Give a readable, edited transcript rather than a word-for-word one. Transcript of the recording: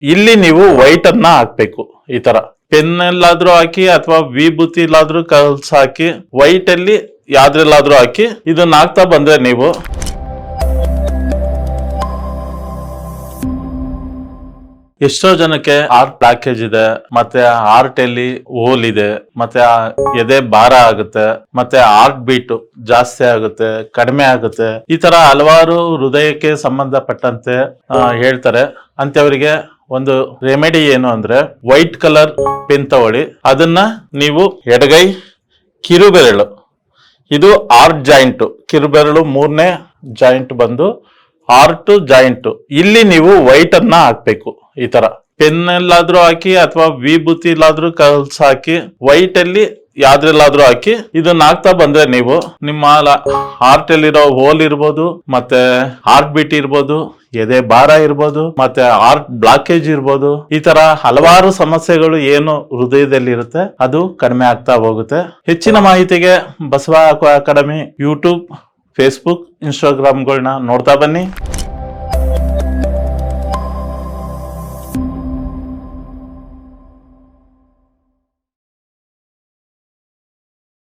ಇಲ್ಲಿ ನೀವು ವೈಟ್ ಅನ್ನ ಹಾಕ್ಬೇಕು. ಈ ತರ ಪೆನ್ ಎಲ್ಲಾದ್ರೂ ಹಾಕಿ ಅಥವಾ ವಿಭೂತಿ ಎಲ್ಲಾದ್ರೂ ಕಲ್ಸ್ ಹಾಕಿ ವೈಟ್ ಅಲ್ಲಿ ಯಾವ್ದ್ರಲ್ಲಾದ್ರೂ ಹಾಕಿ ಇದನ್ನ ಹಾಕ್ತಾ ಬಂದ್ರೆ ನೀವು ಎಷ್ಟೋ ಜನಕ್ಕೆ ಹಾರ್ಟ್ ಪ್ಯಾಕೇಜ್ ಇದೆ, ಮತ್ತೆ ಹಾರ್ಟ್ ಅಲ್ಲಿ ಹೋಲ್ ಇದೆ, ಮತ್ತೆ ಎದೆ ಭಾರ ಆಗುತ್ತೆ, ಮತ್ತೆ ಹಾರ್ಟ್ ಬೀಟ್ ಜಾಸ್ತಿ ಆಗುತ್ತೆ, ಕಡಿಮೆ ಆಗುತ್ತೆ. ಈ ತರ ಹಲವಾರು ಹೃದಯಕ್ಕೆ ಸಂಬಂಧಪಟ್ಟಂತೆ ಹೇಳ್ತಾರೆ. ಅಂತವರಿಗೆ ಒಂದು ರೆಮಿಡಿ ಏನು ಅಂದ್ರೆ ವೈಟ್ ಕಲರ್ ಪೆನ್ ತಗೊಳ್ಳಿ. ಅದನ್ನ ನೀವು ಎಡಗೈ ಕಿರುಬೆರಳು, ಇದು ಹಾರ್ಟ್ ಜಾಯಿಂಟ್, ಕಿರುಬೆರಳು 3ನೇ ಜಾಯಿಂಟ್ ಬಂದು ಹಾರ್ಟ್ ಜಾಯಿಂಟ್, ಇಲ್ಲಿ ನೀವು ವೈಟ್ ಅನ್ನ ಹಾಕ್ಬೇಕು. ಈ ತರ ಪೆನ್ ಎಲ್ಲಾದ್ರೂ ಹಾಕಿ ಅಥವಾ ವಿಭೂತಿ ಎಲ್ಲಾದ್ರೂ ಕಲ್ಸ್ ಹಾಕಿ ವೈಟ್ ಅಲ್ಲಿ ಯಾವ್ದ್ರಲ್ಲಾದ್ರೂ ಹಾಕಿ ಇದನ್ನ ಹಾಕ್ತಾ ಬಂದ್ರೆ ನೀವು ನಿಮ್ಮ ಹಾರ್ಟ್ ಅಲ್ಲಿರೋ ಹೋಲ್ ಇರ್ಬೋದು, ಮತ್ತೆ ಹಾರ್ಟ್ ಬೀಟ್ ಇರ್ಬೋದು, ಎದೆ ಭಾರ ಇರ್ಬೋದು, ಮತ್ತೆ ಹಾರ್ಟ್ ಬ್ಲಾಕೇಜ್ ಇರ್ಬೋದು, ಈ ತರ ಹಲವಾರು ಸಮಸ್ಯೆಗಳು ಏನು ಹೃದಯದಲ್ಲಿ ಇರುತ್ತೆ ಅದು ಕಡಿಮೆ ಆಗ್ತಾ ಹೋಗುತ್ತೆ. ಹೆಚ್ಚಿನ ಮಾಹಿತಿಗೆ ಬಸವ ಅಕಾಡೆಮಿ ಯೂಟ್ಯೂಬ್, ಫೇಸ್ಬುಕ್, ಇನ್ಸ್ಟಾಗ್ರಾಮ್ಗಳನ್ನ ನೋಡ್ತಾ ಬನ್ನಿ.